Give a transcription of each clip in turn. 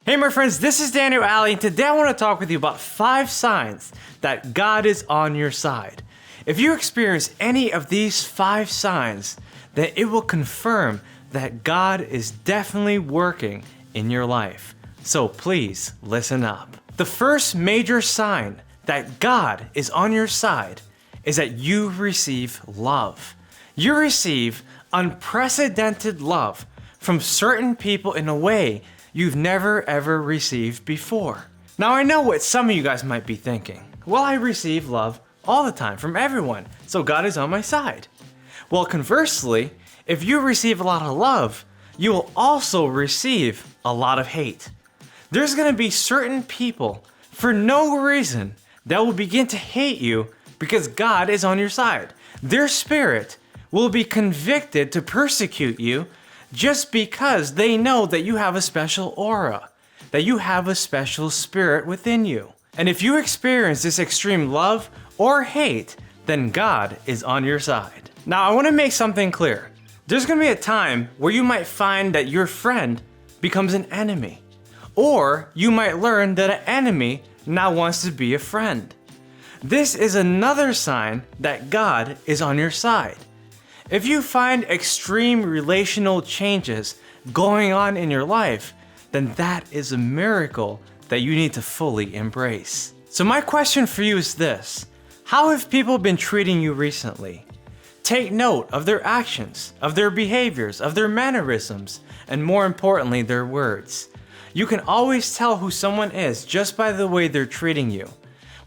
Hey my friends, this is Daniel Aldie, and today I want to talk with you about 5 signs that God is on your side. If you experience any of these 5 signs, then it will confirm that God is definitely working in your life. So please listen up. The first major sign that God is on your side is that you receive love. You receive unprecedented love from certain people in a way you've never ever received before. Now I know what some of you guys might be thinking. Well, I receive love all the time from everyone, so God is on my side. Well, conversely, if you receive a lot of love, you will also receive a lot of hate. There's gonna be certain people, for no reason, that will begin to hate you because God is on your side. Their spirit will be convicted to persecute you just because they know that you have a special aura, that you have a special spirit within you. And if you experience this extreme love or hate, then God is on your side. Now I want to make something clear. There's going to be a time where you might find that your friend becomes an enemy. Or you might learn that an enemy now wants to be a friend. This is another sign that God is on your side. If you find extreme relational changes going on in your life, then that is a miracle that you need to fully embrace. So my question for you is this: how have people been treating you recently? Take note of their actions, of their behaviors, of their mannerisms, and more importantly, their words. You can always tell who someone is just by the way they're treating you.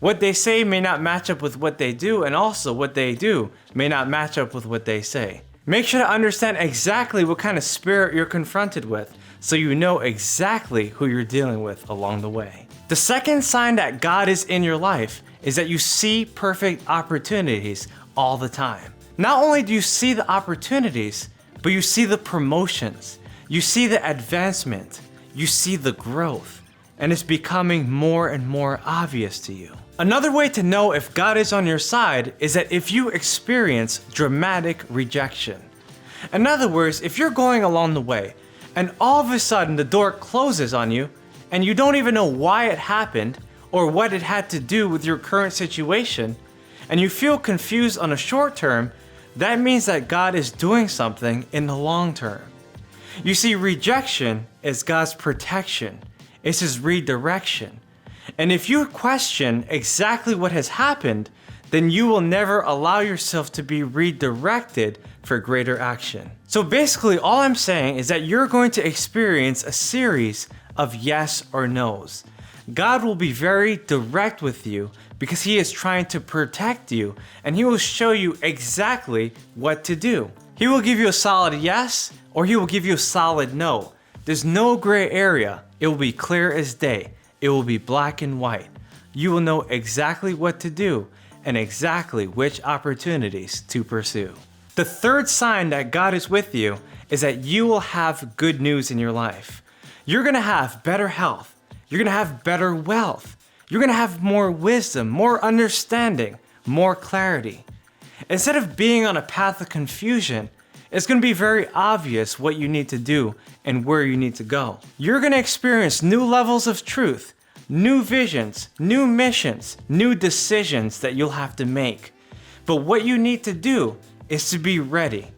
What they say may not match up with what they do, and also what they do may not match up with what they say. Make sure to understand exactly what kind of spirit you're confronted with, so you know exactly who you're dealing with along the way. The second sign that God is in your life is that you see perfect opportunities all the time. Not only do you see the opportunities, but you see the promotions, you see the advancement, you see the growth, and it's becoming more and more obvious to you. Another way to know if God is on your side is that if you experience dramatic rejection. In other words, if you're going along the way and all of a sudden the door closes on you and you don't even know why it happened or what it had to do with your current situation, and you feel confused on a short term, that means that God is doing something in the long term. You see, rejection is God's protection. It's His redirection. And if you question exactly what has happened, then you will never allow yourself to be redirected for greater action. So basically, all I'm saying is that you're going to experience a series of yes or no's. God will be very direct with you because He is trying to protect you, and He will show you exactly what to do. He will give you a solid yes, or He will give you a solid no. There's no gray area. It will be clear as day. It will be black and white. You will know exactly what to do and exactly which opportunities to pursue. The third sign that God is with you is that you will have good news in your life. You're gonna have better health. You're gonna have better wealth. You're gonna have more wisdom, more understanding, more clarity. Instead of being on a path of confusion, it's going to be very obvious what you need to do and where you need to go. You're going to experience new levels of truth, new visions, new missions, new decisions that you'll have to make. But what you need to do is to be ready,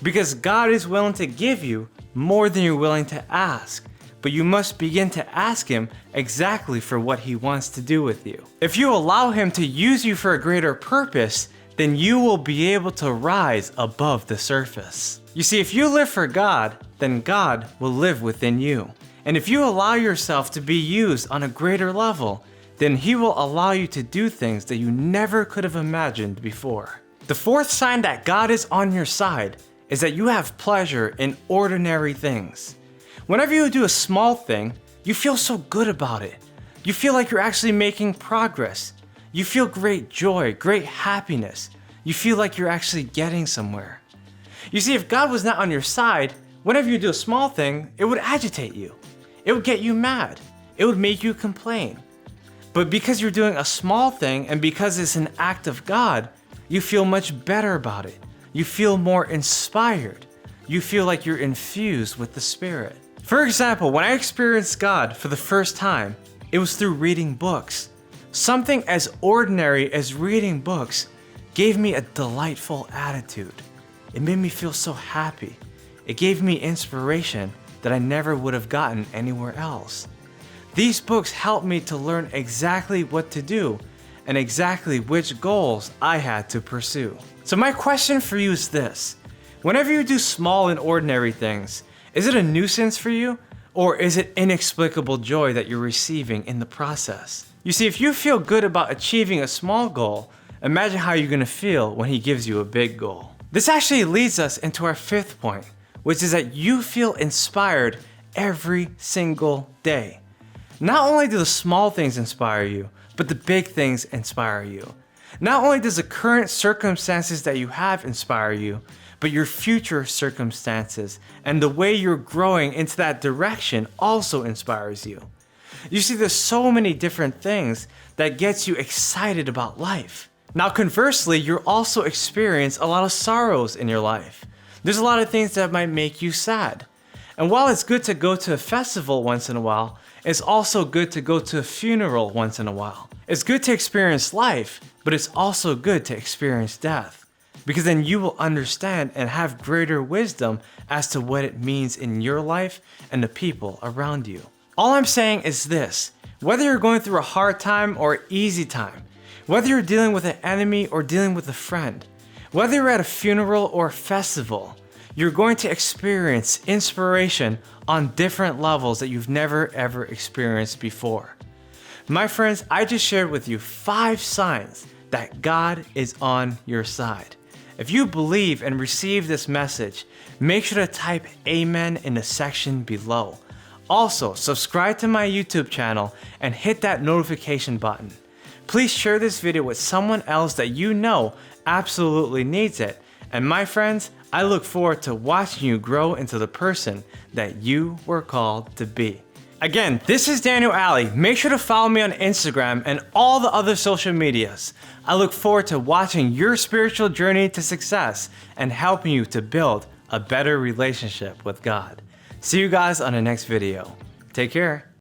because God is willing to give you more than you're willing to ask. But you must begin to ask Him exactly for what He wants to do with you. If you allow Him to use you for a greater purpose, then you will be able to rise above the surface. You see, if you live for God, then God will live within you. And if you allow yourself to be used on a greater level, then He will allow you to do things that you never could have imagined before. The fourth sign that God is on your side is that you have pleasure in ordinary things. Whenever you do a small thing, you feel so good about it. You feel like you're actually making progress. You feel great joy, great happiness. You feel like you're actually getting somewhere. You see, if God was not on your side, whenever you do a small thing, it would agitate you. It would get you mad. It would make you complain. But because you're doing a small thing and because it's an act of God, you feel much better about it. You feel more inspired. You feel like you're infused with the Spirit. For example, when I experienced God for the first time, it was through reading books. Something as ordinary as reading books gave me a delightful attitude. It made me feel so happy. It gave me inspiration that I never would have gotten anywhere else. These books helped me to learn exactly what to do and exactly which goals I had to pursue. So my question for you is this: whenever you do small and ordinary things, is it a nuisance for you, or is it inexplicable joy that you're receiving in the process? You see, if you feel good about achieving a small goal, imagine how you're gonna feel when he gives you a big goal. This actually leads us into our fifth point, which is that you feel inspired every single day. Not only do the small things inspire you, but the big things inspire you. Not only does the current circumstances that you have inspire you, but your future circumstances and the way you're growing into that direction also inspires you. You see, there's so many different things that gets you excited about life. Now conversely, you'll also experience a lot of sorrows in your life. There's a lot of things that might make you sad. And while it's good to go to a festival once in a while, it's also good to go to a funeral once in a while. It's good to experience life, but it's also good to experience death, because then you will understand and have greater wisdom as to what it means in your life and the people around you. All I'm saying is this: whether you're going through a hard time or an easy time, whether you're dealing with an enemy or dealing with a friend, whether you're at a funeral or a festival, you're going to experience inspiration on different levels that you've never ever experienced before. My friends, I just shared with you 5 signs that God is on your side. If you believe and receive this message, make sure to type amen in the section below. Also, subscribe to my YouTube channel and hit that notification button. Please share this video with someone else that you know absolutely needs it. And my friends, I look forward to watching you grow into the person that you were called to be. Again, this is Daniel Aldie. Make sure to follow me on Instagram and all the other social medias. I look forward to watching your spiritual journey to success and helping you to build a better relationship with God. See you guys on the next video. Take care.